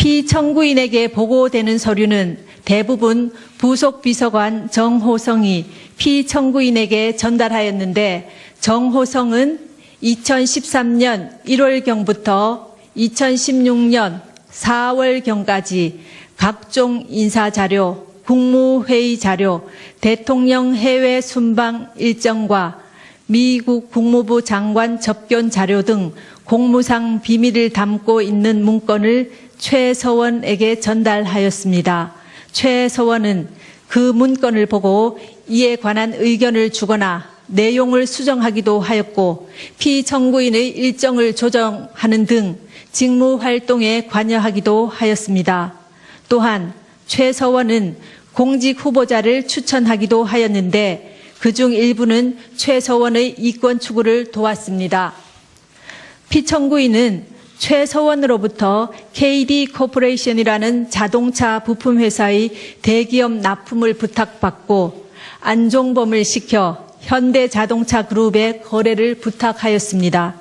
피청구인에게 보고되는 서류는 대부분 부속 비서관 정호성이 피청구인에게 전달하였는데 정호성은 2013년 1월경부터 2016년 4월경까지 각종 인사자료, 국무회의 자료, 대통령 해외 순방 일정과 미국 국무부 장관 접견 자료 등 공무상 비밀을 담고 있는 문건을 최서원에게 전달하였습니다. 최서원은 그 문건을 보고 이에 관한 의견을 주거나 내용을 수정하기도 하였고 피청구인의 일정을 조정하는 등 직무 활동에 관여하기도 하였습니다. 또한 최서원은 공직 후보자를 추천하기도 하였는데 그중 일부는 최서원의 이권 추구를 도왔습니다. 피청구인은 최서원으로부터 KD 코퍼레이션이라는 자동차 부품 회사의 대기업 납품을 부탁받고 안종범을 시켜 현대자동차 그룹에 거래를 부탁하였습니다.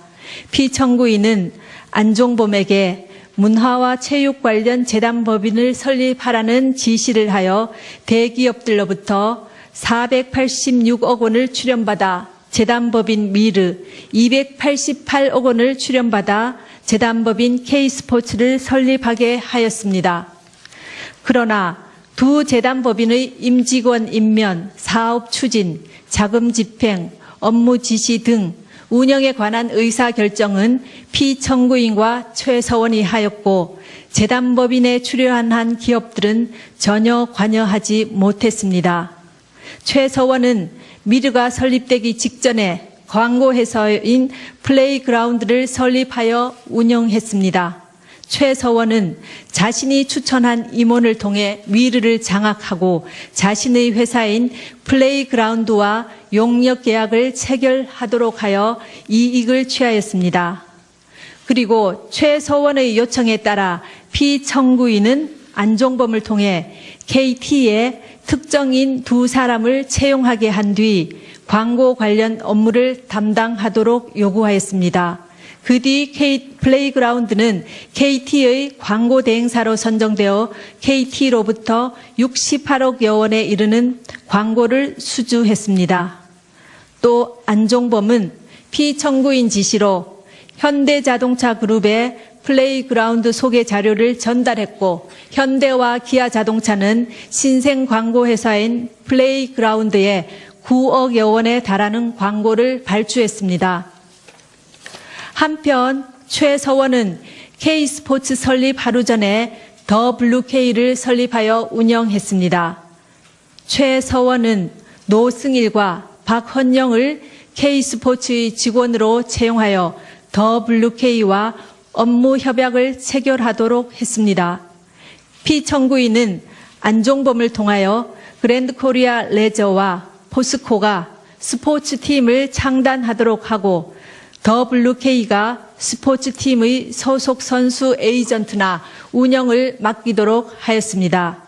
피청구인은 안종범에게 문화와 체육 관련 재단법인을 설립하라는 지시를 하여 대기업들로부터 486억 원을 출연받아 재단법인 미르, 288억 원을 출연받아 재단법인 K스포츠를 설립하게 하였습니다. 그러나 두 재단법인의 임직원 임면, 사업 추진, 자금 집행, 업무 지시 등 운영에 관한 의사결정은 피청구인과 최서원이 하였고 재단법인에 출연한 기업들은 전혀 관여하지 못했습니다. 최서원은 미르가 설립되기 직전에 광고회사인 플레이그라운드를 설립하여 운영했습니다. 최서원은 자신이 추천한 임원을 통해 미르를 장악하고 자신의 회사인 플레이그라운드와 용역 계약을 체결하도록 하여 이익을 취하였습니다. 그리고 최서원의 요청에 따라 피청구인은 안종범을 통해 KT에 특정인 두 사람을 채용하게 한 뒤 광고 관련 업무를 담당하도록 요구하였습니다. 그 뒤 플레이그라운드는 KT의 광고 대행사로 선정되어 KT로부터 68억여 원에 이르는 광고를 수주했습니다. 또 안종범은 피청구인 지시로 현대자동차 그룹에 플레이그라운드 소개 자료를 전달했고 현대와 기아자동차는 신생 광고회사인 플레이그라운드에 9억여 원에 달하는 광고를 발주했습니다. 한편 최서원은 K스포츠 설립 하루 전에 더 블루K를 설립하여 운영했습니다. 최서원은 노승일과 박헌영을 K스포츠의 직원으로 채용하여 더 블루K와 업무 협약을 체결하도록 했습니다. 피청구인은 안종범을 통하여 그랜드코리아 레저와 포스코가 스포츠팀을 창단하도록 하고 더블루K가 스포츠팀의 소속 선수 에이전트나 운영을 맡기도록 하였습니다.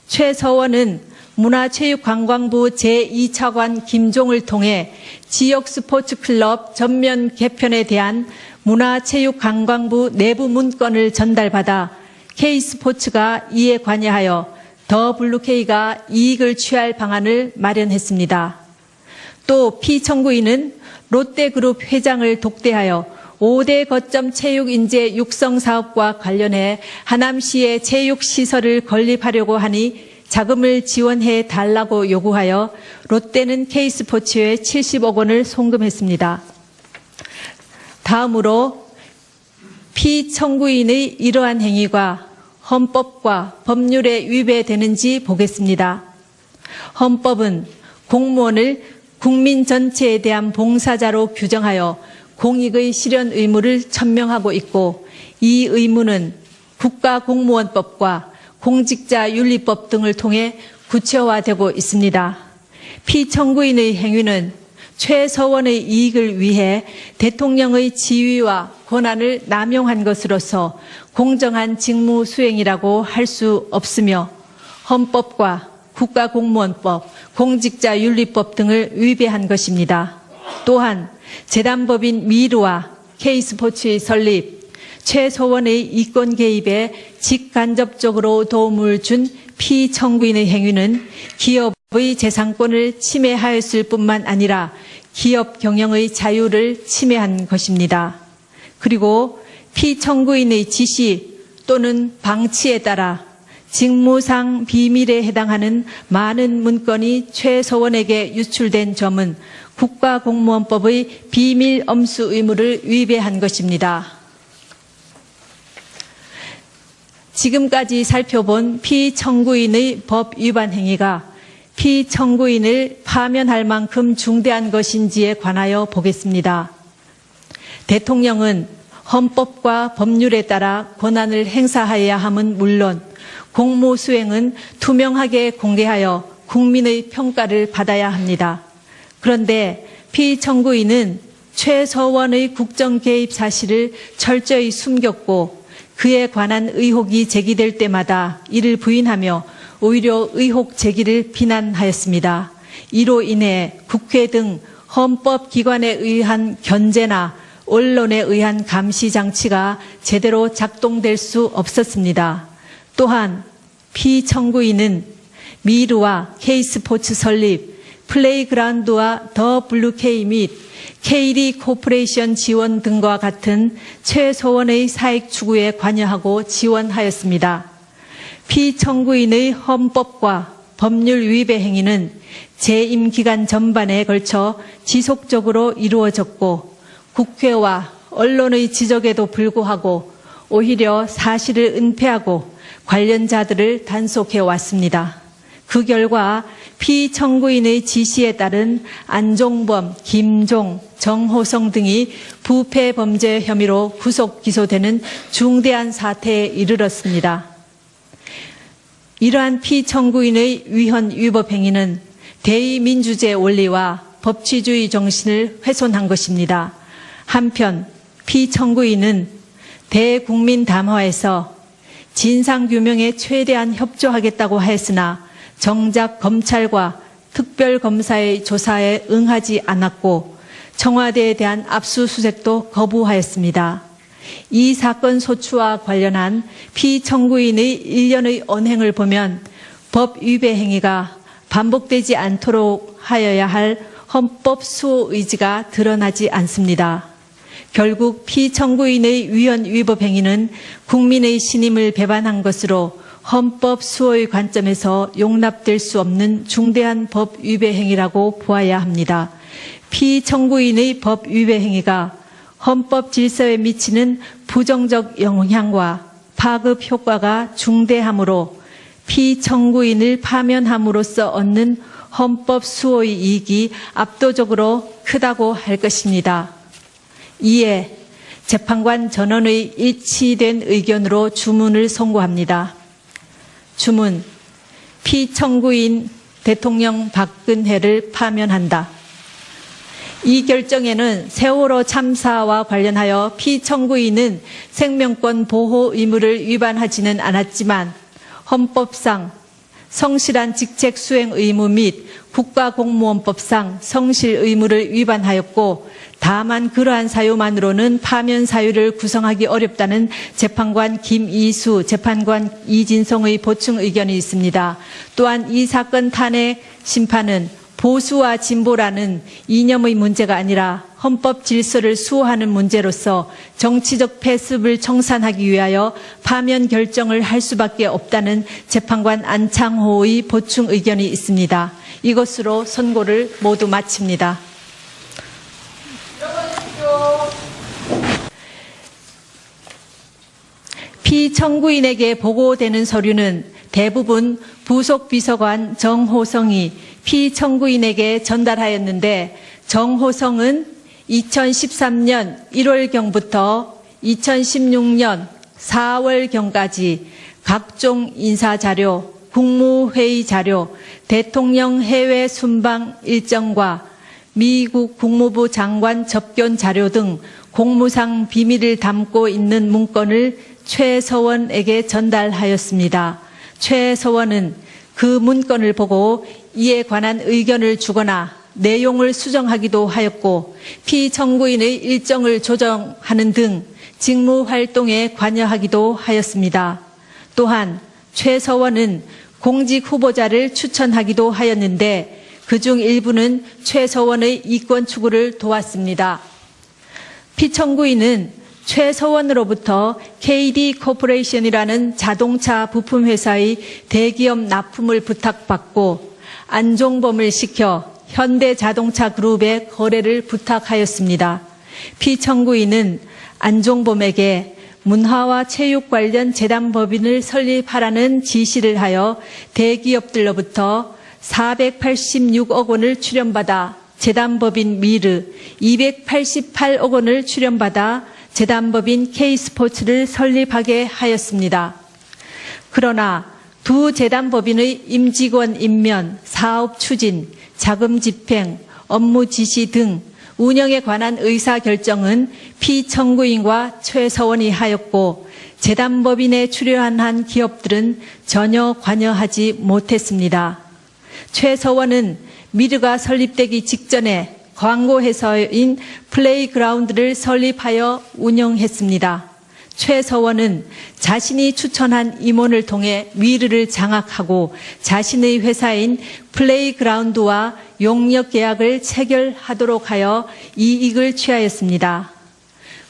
최서원은 문화체육관광부 제2차관 김종을 통해 지역 스포츠클럽 전면 개편에 대한 문화체육관광부 내부 문건을 전달받아 K스포츠가 이에 관여하여 더블루K가 이익을 취할 방안을 마련했습니다. 또 피청구인은 롯데그룹 회장을 독대하여 5대 거점 체육인재 육성 사업과 관련해 하남시에 체육시설을 건립하려고 하니 자금을 지원해 달라고 요구하여 롯데는 K스포츠에 70억 원을 송금했습니다. 다음으로 피청구인의 이러한 행위가 헌법과 법률에 위배되는지 보겠습니다. 헌법은 공무원을 국민 전체에 대한 봉사자로 규정하여 공익의 실현 의무를 천명하고 있고 이 의무는 국가공무원법과 공직자윤리법 등을 통해 구체화되고 있습니다. 피청구인의 행위는 최서원의 이익을 위해 대통령의 지위와 권한을 남용한 것으로서 공정한 직무 수행이라고 할 수 없으며 헌법과 국가공무원법, 공직자윤리법 등을 위배한 것입니다. 또한 재단법인 미르와 K스포츠의 설립, 최서원의 이권 개입에 직간접적으로 도움을 준 피청구인의 행위는 기업의 재산권을 침해하였을 뿐만 아니라 기업 경영의 자유를 침해한 것입니다. 그리고 피청구인의 지시 또는 방치에 따라 직무상 비밀에 해당하는 많은 문건이 최서원에게 유출된 점은 국가공무원법의 비밀 엄수 의무를 위배한 것입니다. 지금까지 살펴본 피청구인의 법 위반 행위가 피청구인을 파면할 만큼 중대한 것인지에 관하여 보겠습니다. 대통령은 헌법과 법률에 따라 권한을 행사해야 함은 물론 공무수행은 투명하게 공개하여 국민의 평가를 받아야 합니다. 그런데 피청구인은 최서원의 국정 개입 사실을 철저히 숨겼고 그에 관한 의혹이 제기될 때마다 이를 부인하며 오히려 의혹 제기를 비난하였습니다. 이로 인해 국회 등 헌법기관에 의한 견제나 언론에 의한 감시 장치가 제대로 작동될 수 없었습니다. 또한 피청구인은 미르와 K스포츠 설립, 플레이그라운드와 더 블루K 및 K리 코퍼레이션 지원 등과 같은 최서원의 사익 추구에 관여하고 지원하였습니다. 피청구인의 헌법과 법률 위배 행위는 재임 기간 전반에 걸쳐 지속적으로 이루어졌고 국회와 언론의 지적에도 불구하고 오히려 사실을 은폐하고 관련자들을 단속해 왔습니다. 그 결과 피청구인의 지시에 따른 안종범, 김종, 정호성 등이 부패 범죄 혐의로 구속 기소되는 중대한 사태에 이르렀습니다. 이러한 피청구인의 위헌 위법 행위는 대의민주주의 원리와 법치주의 정신을 훼손한 것입니다. 한편 피청구인은 대국민 담화에서 진상규명에 최대한 협조하겠다고 하였으나 정작 검찰과 특별검사의 조사에 응하지 않았고 청와대에 대한 압수수색도 거부하였습니다. 이 사건 소추와 관련한 피청구인의 일련의 언행을 보면 법 위배 행위가 반복되지 않도록 하여야 할 헌법 수호 의지가 드러나지 않습니다. 결국 피청구인의 위헌 위법 행위는 국민의 신임을 배반한 것으로 헌법 수호의 관점에서 용납될 수 없는 중대한 법 위배 행위라고 보아야 합니다. 피청구인의 법 위배 행위가 헌법 질서에 미치는 부정적 영향과 파급 효과가 중대하므로 피청구인을 파면함으로써 얻는 헌법 수호의 이익이 압도적으로 크다고 할 것입니다. 이에 재판관 전원의 일치된 의견으로 주문을 선고합니다. 주문, 피청구인 대통령 박근혜를 파면한다. 이 결정에는 세월호 참사와 관련하여 피청구인은 생명권 보호 의무를 위반하지는 않았지만 헌법상 성실한 직책 수행 의무 및 국가공무원법상 성실 의무를 위반하였고 다만 그러한 사유만으로는 파면 사유를 구성하기 어렵다는 재판관 김이수, 재판관 이진성의 보충 의견이 있습니다. 또한 이 사건 탄핵 심판은 보수와 진보라는 이념의 문제가 아니라 헌법 질서를 수호하는 문제로서 정치적 패습을 청산하기 위하여 파면 결정을 할 수밖에 없다는 재판관 안창호의 보충 의견이 있습니다. 이것으로 선고를 모두 마칩니다. 피청구인에게 보고되는 서류는 대부분 부속 비서관 정호성이 피청구인에게 전달하였는데 정호성은 2013년 1월경부터 2016년 4월경까지 각종 인사자료, 국무회의 자료, 대통령 해외 순방 일정과 미국 국무부 장관 접견 자료 등 공무상 비밀을 담고 있는 문건을 최서원에게 전달하였습니다. 최서원은 그 문건을 보고 이에 관한 의견을 주거나 내용을 수정하기도 하였고 피청구인의 일정을 조정하는 등 직무 활동에 관여하기도 하였습니다. 또한 최 서원은 공직 후보자를 추천하기도 하였는데 그중 일부는 최 서원의 이권 추구를 도왔습니다. 피청구인은 최 서원으로부터 KD 코퍼레이션이라는 자동차 부품 회사의 대기업 납품을 부탁받고 안종범을 시켜 현대자동차 그룹의 거래를 부탁하였습니다. 피청구인은 안종범에게 문화와 체육 관련 재단법인을 설립하라는 지시를 하여 대기업들로부터 486억 원을 출연받아 재단법인 미르, 288억 원을 출연받아 재단법인 K스포츠를 설립하게 하였습니다. 그러나 두 재단법인의 임직원 임면, 사업 추진, 자금 집행, 업무 지시 등 운영에 관한 의사결정은 피청구인과 최 서원이 하였고 재단법인에 출연한 기업들은 전혀 관여하지 못했습니다. 최 서원은 미르가 설립되기 직전에 광고회사인 플레이그라운드를 설립하여 운영했습니다. 최 서원은 자신이 추천한 임원을 통해 미르를 장악하고 자신의 회사인 플레이그라운드와 용역 계약을 체결하도록 하여 이익을 취하였습니다.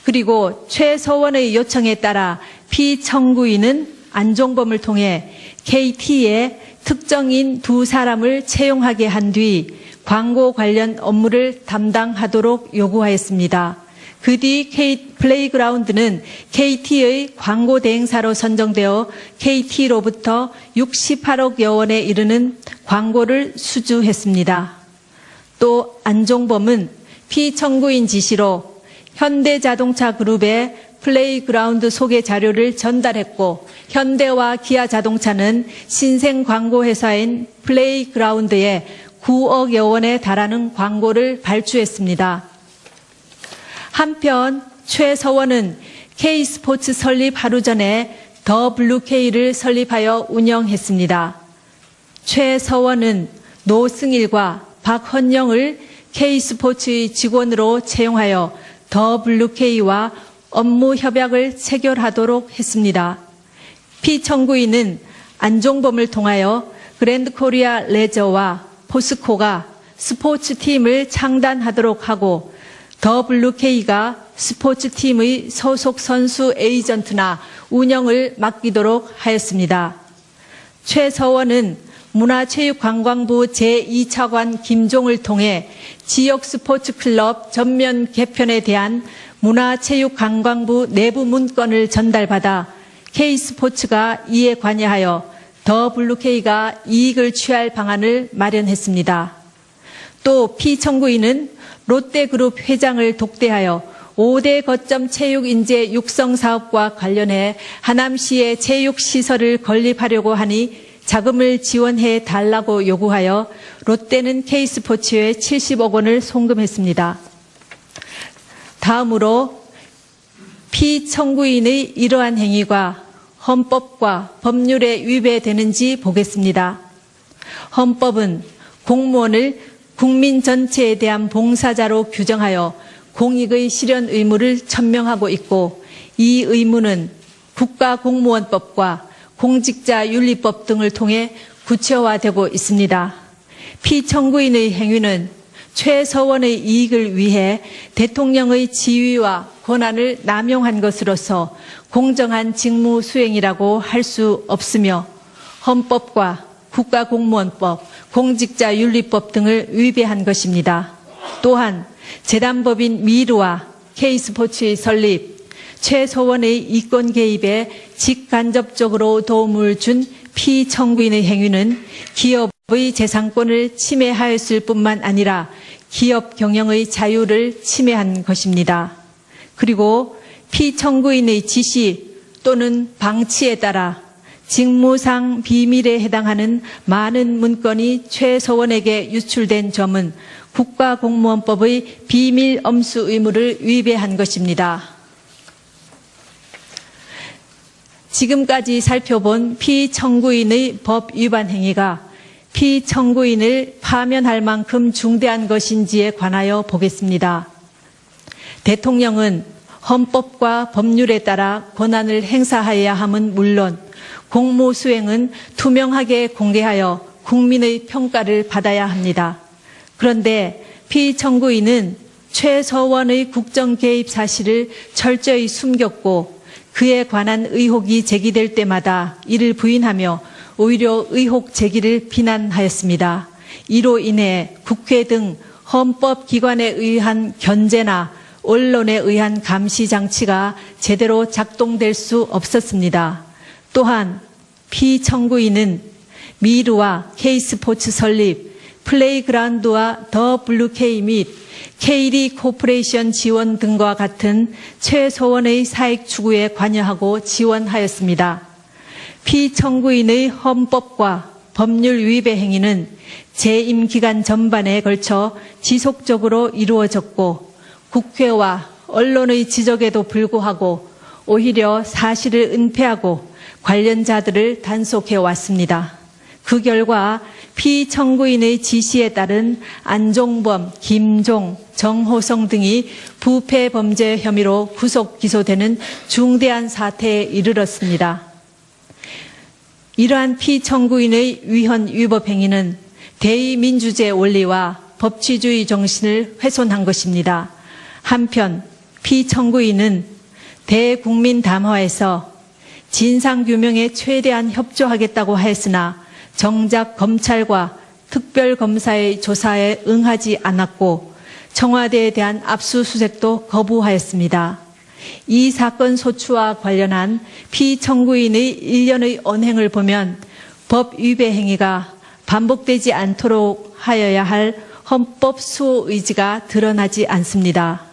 그리고 최 서원의 요청에 따라 피청구인은 안종범을 통해 KT에 특정인 두 사람을 채용하게 한 뒤 광고 관련 업무를 담당하도록 요구하였습니다. 그 뒤 플레이그라운드는 KT의 광고 대행사로 선정되어 KT로부터 68억여 원에 이르는 광고를 수주했습니다. 또 안종범은 피청구인 지시로 현대자동차 그룹의 플레이그라운드 소개 자료를 전달했고 현대와 기아자동차는 신생 광고회사인 플레이그라운드에 9억여 원에 달하는 광고를 발주했습니다. 한편 최 서원은 K스포츠 설립 하루 전에 더 블루K를 설립하여 운영했습니다. 최 서원은 노승일과 박헌영을 K스포츠의 직원으로 채용하여 더 블루K와 업무 협약을 체결하도록 했습니다. 피청구인은 안종범을 통하여 그랜드코리아 레저와 포스코가 스포츠팀을 창단하도록 하고 더 블루K가 스포츠팀의 소속 선수 에이전트나 운영을 맡기도록 하였습니다. 최 서원은 문화체육관광부 제2차관 김종을 통해 지역 스포츠클럽 전면 개편에 대한 문화체육관광부 내부 문건을 전달받아 K스포츠가 이에 관여하여 더 블루K가 이익을 취할 방안을 마련했습니다. 또 피청구인은 롯데그룹 회장을 독대하여 5대 거점 체육인재 육성 사업과 관련해 하남시에 체육시설을 건립하려고 하니 자금을 지원해 달라고 요구하여 롯데는 K스포츠에 70억 원을 송금했습니다. 다음으로 피청구인의 이러한 행위가 헌법과 법률에 위배되는지 보겠습니다. 헌법은 공무원을 국민 전체에 대한 봉사자로 규정하여 공익의 실현 의무를 천명하고 있고 이 의무는 국가공무원법과 공직자윤리법 등을 통해 구체화되고 있습니다. 피청구인의 행위는 최서원의 이익을 위해 대통령의 지위와 권한을 남용한 것으로서 공정한 직무 수행이라고 할 수 없으며 헌법과 국가공무원법, 공직자윤리법 등을 위배한 것입니다. 또한 재단법인 미르와 K스포츠의 설립, 최서원의 이권 개입에 직간접적으로 도움을 준 피청구인의 행위는 기업의 재산권을 침해하였을 뿐만 아니라 기업 경영의 자유를 침해한 것입니다. 그리고 피청구인의 지시 또는 방치에 따라 직무상 비밀에 해당하는 많은 문건이 최서원에게 유출된 점은 국가공무원법의 비밀 엄수 의무를 위배한 것입니다. 지금까지 살펴본 피청구인의 법 위반 행위가 피청구인을 파면할 만큼 중대한 것인지에 관하여 보겠습니다. 대통령은 헌법과 법률에 따라 권한을 행사하여야 함은 물론 공무 수행은 투명하게 공개하여 국민의 평가를 받아야 합니다. 그런데 피청구인은 최서원의 국정 개입 사실을 철저히 숨겼고 그에 관한 의혹이 제기될 때마다 이를 부인하며 오히려 의혹 제기를 비난하였습니다. 이로 인해 국회 등 헌법기관에 의한 견제나 언론에 의한 감시 장치가 제대로 작동될 수 없었습니다. 또한 피청구인은 미르와 K스포츠 설립, 플레이그라운드와 더 블루K 및 K리 코퍼레이션 지원 등과 같은 최소원의 사익 추구에 관여하고 지원하였습니다. 피청구인의 헌법과 법률 위배 행위는 재임 기간 전반에 걸쳐 지속적으로 이루어졌고 국회와 언론의 지적에도 불구하고 오히려 사실을 은폐하고 관련자들을 단속해 왔습니다. 그 결과 피청구인의 지시에 따른 안종범, 김종, 정호성 등이 부패 범죄 혐의로 구속 기소되는 중대한 사태에 이르렀습니다. 이러한 피청구인의 위헌 위법 행위는 대의민주주의 원리와 법치주의 정신을 훼손한 것입니다. 한편 피청구인은 대국민 담화에서 진상규명에 최대한 협조하겠다고 했으나 정작 검찰과 특별검사의 조사에 응하지 않았고 청와대에 대한 압수수색도 거부하였습니다. 이 사건 소추와 관련한 피청구인의 일련의 언행을 보면 법 위배 행위가 반복되지 않도록 하여야 할 헌법 수호 의지가 드러나지 않습니다.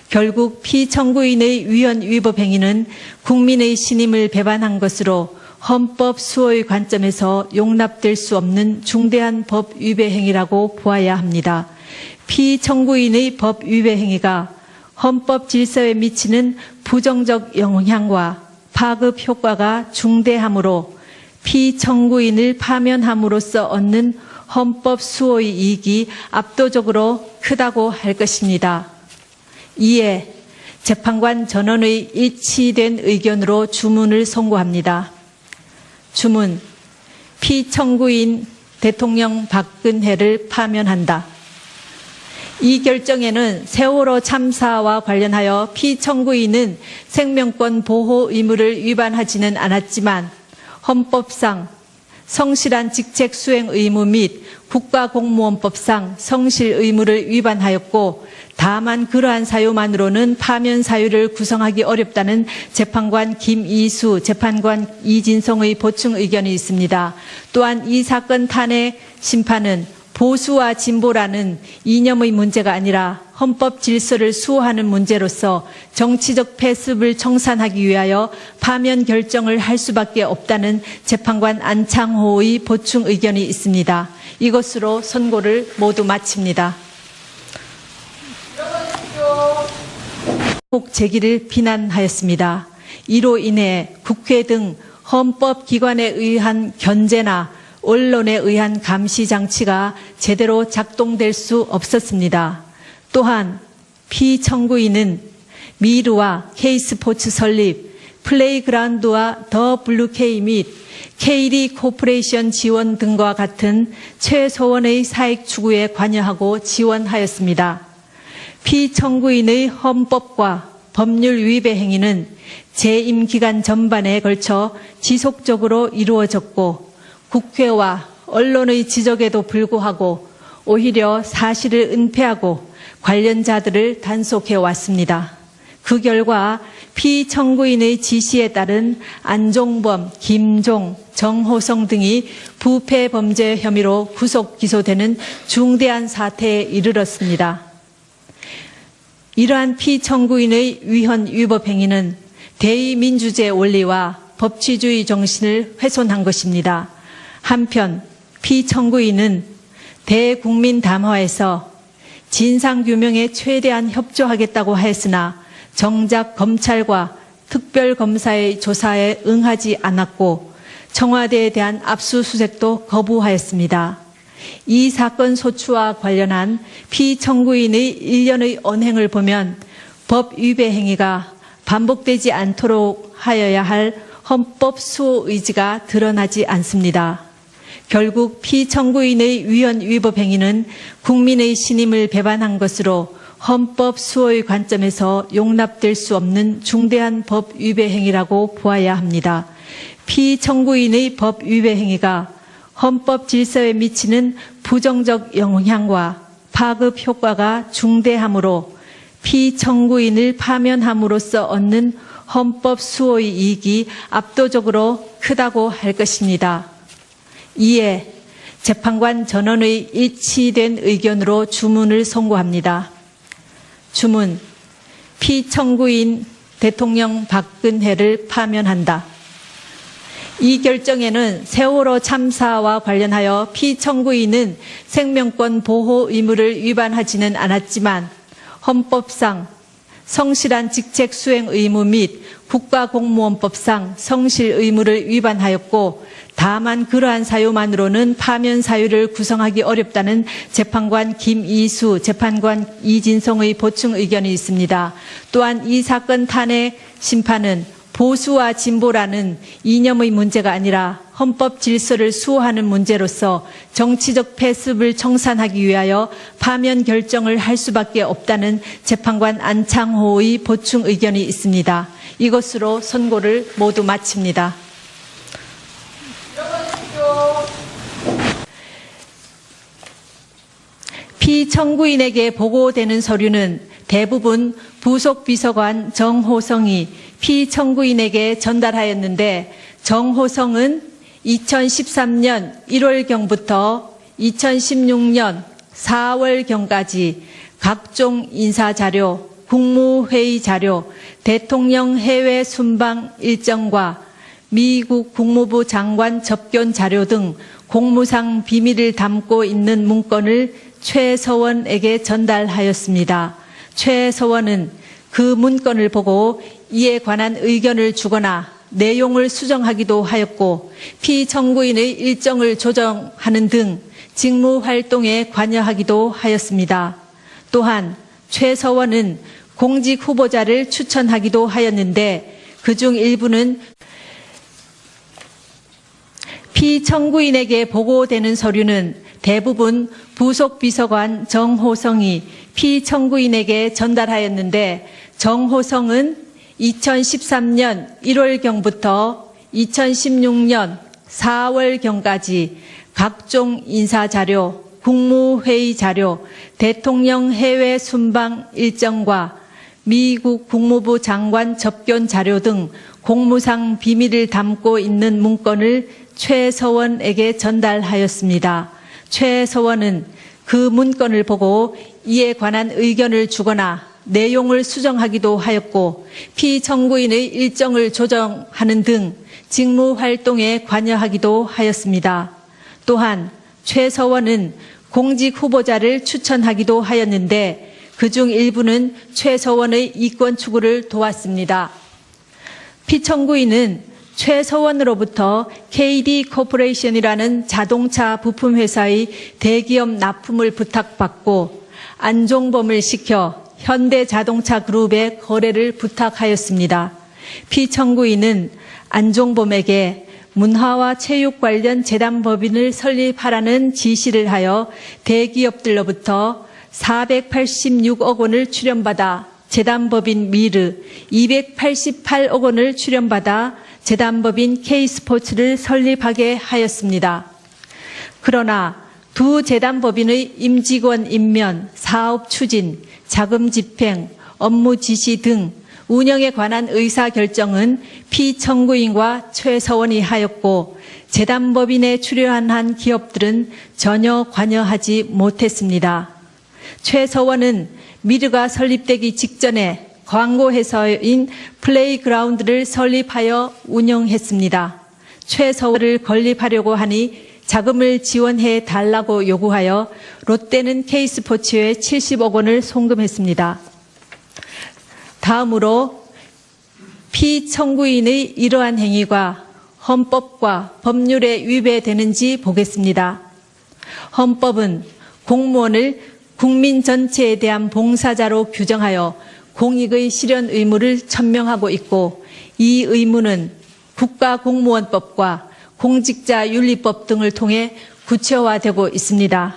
결국 피청구인의 위헌 위법 행위는 국민의 신임을 배반한 것으로 헌법 수호의 관점에서 용납될 수 없는 중대한 법 위배 행위라고 보아야 합니다. 피청구인의 법 위배 행위가 헌법 질서에 미치는 부정적 영향과 파급 효과가 중대하므로 피청구인을 파면함으로써 얻는 헌법 수호의 이익이 압도적으로 크다고 할 것입니다. 이에 재판관 전원의 일치된 의견으로 주문을 선고합니다. 주문, 피청구인 대통령 박근혜를 파면한다. 이 결정에는 세월호 참사와 관련하여 피청구인은 생명권 보호 의무를 위반하지는 않았지만 헌법상 성실한 직책 수행 의무 및 국가공무원법상 성실 의무를 위반하였고 다만 그러한 사유만으로는 파면 사유를 구성하기 어렵다는 재판관 김이수, 재판관 이진성의 보충 의견이 있습니다. 또한 이 사건 탄핵 심판은 보수와 진보라는 이념의 문제가 아니라 헌법 질서를 수호하는 문제로서 정치적 패습을 청산하기 위하여 파면 결정을 할 수밖에 없다는 재판관 안창호의 보충 의견이 있습니다. 이것으로 선고를 모두 마칩니다. 의혹 제기를 비난하였습니다. 이로 인해 국회 등 헌법기관에 의한 견제나 언론에 의한 감시 장치가 제대로 작동될 수 없었습니다. 또한 피청구인은 미르와 K스포츠 설립, 플레이그라운드와 더 블루K 및 K리 코퍼레이션 지원 등과 같은 최소원의 사익 추구에 관여하고 지원하였습니다. 피청구인의 헌법과 법률 위배 행위는 재임 기간 전반에 걸쳐 지속적으로 이루어졌고 국회와 언론의 지적에도 불구하고 오히려 사실을 은폐하고 관련자들을 단속해 왔습니다. 그 결과 피청구인의 지시에 따른 안종범, 김종, 정호성 등이 부패 범죄 혐의로 구속 기소되는 중대한 사태에 이르렀습니다. 이러한 피청구인의 위헌 위법 행위는 대의민주주의 원리와 법치주의 정신을 훼손한 것입니다. 한편 피청구인은 대국민 담화에서 진상규명에 최대한 협조하겠다고 했으나 정작 검찰과 특별검사의 조사에 응하지 않았고 청와대에 대한 압수수색도 거부하였습니다. 이 사건 소추와 관련한 피청구인의 일련의 언행을 보면 법 위배 행위가 반복되지 않도록 하여야 할 헌법 수호 의지가 드러나지 않습니다. 결국 피청구인의 위헌 위법 행위는 국민의 신임을 배반한 것으로 헌법 수호의 관점에서 용납될 수 없는 중대한 법 위배 행위라고 보아야 합니다. 피청구인의 법 위배 행위가 헌법 질서에 미치는 부정적 영향과 파급 효과가 중대하므로 피청구인을 파면함으로써 얻는 헌법 수호의 이익이 압도적으로 크다고 할 것입니다. 이에 재판관 전원의 일치된 의견으로 주문을 선고합니다. 주문, 피청구인 대통령 박근혜를 파면한다. 이 결정에는 세월호 참사와 관련하여 피청구인은 생명권 보호 의무를 위반하지는 않았지만 헌법상 성실한 직책 수행 의무 및 국가공무원법상 성실 의무를 위반하였고 다만 그러한 사유만으로는 파면 사유를 구성하기 어렵다는 재판관 김이수, 재판관 이진성의 보충 의견이 있습니다. 또한 이 사건 탄핵 심판은 보수와 진보라는 이념의 문제가 아니라 헌법 질서를 수호하는 문제로서 정치적 패습을 청산하기 위하여 파면 결정을 할 수밖에 없다는 재판관 안창호의 보충 의견이 있습니다. 이것으로 선고를 모두 마칩니다. 피청구인에게 보고되는 서류는 대부분 부속 비서관 정호성이 피청구인에게 전달하였는데 정호성은 2013년 1월경부터 2016년 4월경까지 각종 인사자료, 국무회의 자료, 대통령 해외 순방 일정과 미국 국무부 장관 접견 자료 등 공무상 비밀을 담고 있는 문건을 최서원에게 전달하였습니다. 최서원은 그 문건을 보고 이에 관한 의견을 주거나 내용을 수정하기도 하였고 피청구인의 일정을 조정하는 등 직무활동에 관여하기도 하였습니다. 또한 최서원은 공직 후보자를 추천하기도 하였는데 그중 일부는 피청구인에게 보고되는 서류는 대부분 부속 비서관 정호성이 피청구인에게 전달하였는데 정호성은 2013년 1월경부터 2016년 4월경까지 각종 인사자료, 국무회의 자료, 대통령 해외 순방 일정과 미국 국무부 장관 접견 자료 등 공무상 비밀을 담고 있는 문건을 최서원에게 전달하였습니다. 최서원은 그 문건을 보고 이에 관한 의견을 주거나 내용을 수정하기도 하였고 피청구인의 일정을 조정하는 등 직무활동에 관여하기도 하였습니다. 또한 최서원은 공직 후보자를 추천하기도 하였는데 그중 일부는 최서원의 이권 추구를 도왔습니다. 피청구인은 최서원으로부터 KD 코퍼레이션이라는 자동차 부품 회사의 대기업 납품을 부탁받고 안종범을 시켜 현대자동차 그룹의 거래를 부탁하였습니다. 피청구인은 안종범에게 문화와 체육 관련 재단법인을 설립하라는 지시를 하여 대기업들로부터 486억 원을 출연받아 재단법인 미르, 288억 원을 출연받아 재단법인 K스포츠를 설립하게 하였습니다. 그러나 두 재단법인의 임직원 임면, 사업 추진, 자금 집행, 업무 지시 등 운영에 관한 의사결정은 피청구인과 최서원이 하였고 재단법인에 출연한 기업들은 전혀 관여하지 못했습니다. 최서원은 미르가 설립되기 직전에 광고회사인 플레이그라운드를 설립하여 운영했습니다. 최서원을 건립하려고 하니 자금을 지원해 달라고 요구하여 롯데는 K스포츠에 70억 원을 송금했습니다. 다음으로 피청구인의 이러한 행위가 헌법과 법률에 위배되는지 보겠습니다. 헌법은 공무원을 국민 전체에 대한 봉사자로 규정하여 공익의 실현 의무를 천명하고 있고 이 의무는 국가공무원법과 공직자윤리법 등을 통해 구체화되고 있습니다.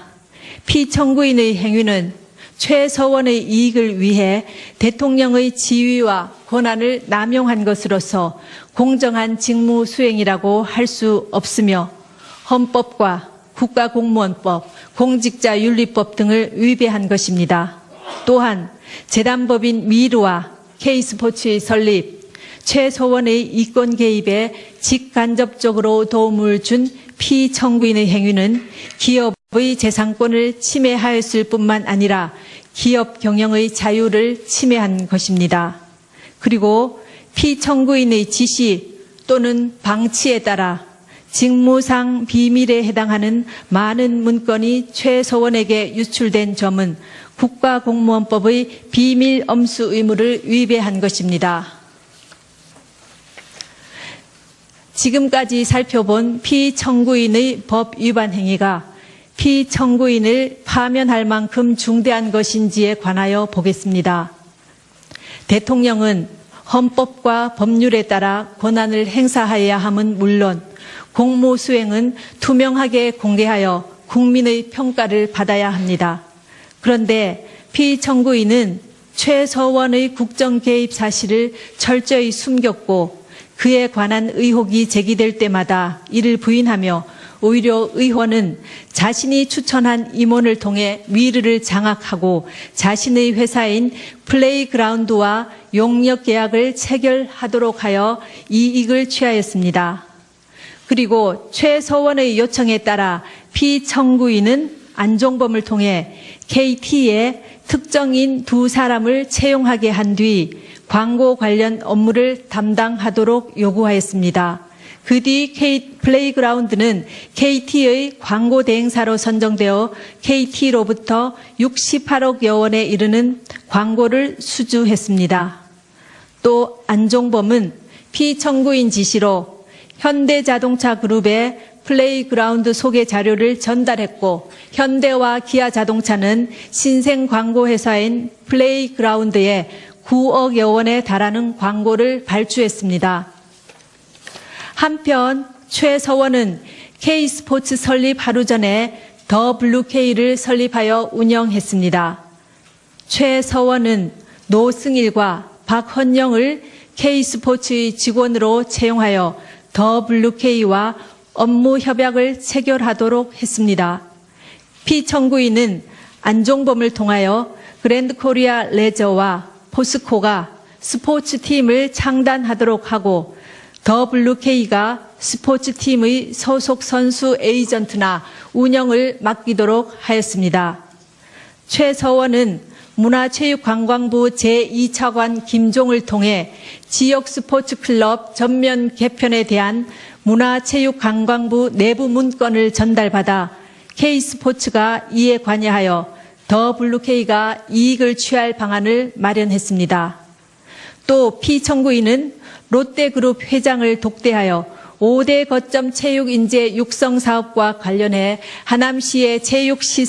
피청구인의 행위는 최서원의 이익을 위해 대통령의 지위와 권한을 남용한 것으로서 공정한 직무 수행이라고 할 수 없으며 헌법과 국가공무원법, 공직자윤리법 등을 위배한 것입니다. 또한 재단법인 미르와 K스포츠의 설립, 최서원의 이권 개입에 직간접적으로 도움을 준 피청구인의 행위는 기업의 재산권을 침해하였을 뿐만 아니라 기업 경영의 자유를 침해한 것입니다. 그리고 피청구인의 지시 또는 방치에 따라 직무상 비밀에 해당하는 많은 문건이 최서원에게 유출된 점은 국가공무원법의 비밀 엄수 의무를 위배한 것입니다. 지금까지 살펴본 피청구인의 법 위반 행위가 피청구인을 파면할 만큼 중대한 것인지에 관하여 보겠습니다. 대통령은 헌법과 법률에 따라 권한을 행사하여야 함은 물론 공무 수행은 투명하게 공개하여 국민의 평가를 받아야 합니다. 그런데 피청구인은 최서원의 국정 개입 사실을 철저히 숨겼고 그에 관한 의혹이 제기될 때마다 이를 부인하며 오히려 의원은 자신이 추천한 임원을 통해 미르를 장악하고 자신의 회사인 플레이그라운드와 용역 계약을 체결하도록 하여 이익을 취하였습니다. 그리고 최서원의 요청에 따라 피청구인은 안종범을 통해 KT에 특정인 2사람을 채용하게 한 뒤 광고 관련 업무를 담당하도록 요구하였습니다. 그 뒤 플레이그라운드는 KT의 광고 대행사로 선정되어 KT로부터 68억여 원에 이르는 광고를 수주했습니다. 또 안종범은 피청구인 지시로 현대자동차 그룹에 플레이그라운드 소개 자료를 전달했고 현대와 기아자동차는 신생 광고회사인 플레이그라운드에 9억여 원에 달하는 광고를 발주했습니다. 한편 최서원은 K스포츠 설립 하루 전에 더 블루K를 설립하여 운영했습니다. 최서원은 노승일과 박헌영을 K스포츠의 직원으로 채용하여 더 블루K와 업무 협약을 체결하도록 했습니다. 피청구인은 안종범을 통하여 그랜드코리아 레저와 포스코가 스포츠팀을 창단하도록 하고 더 블루K가 스포츠팀의 소속 선수 에이전트나 운영을 맡기도록 하였습니다. 최서원은 문화체육관광부 제2차관 김종을 통해 지역 스포츠클럽 전면 개편에 대한 문화체육관광부 내부 문건을 전달받아 K스포츠가 이에 관여하여 더 블루K가 이익을 취할 방안을 마련했습니다. 또 피청구인은 롯데그룹 회장을 독대하여 5대 거점 체육인재 육성사업과 관련해 하남시의 체육시설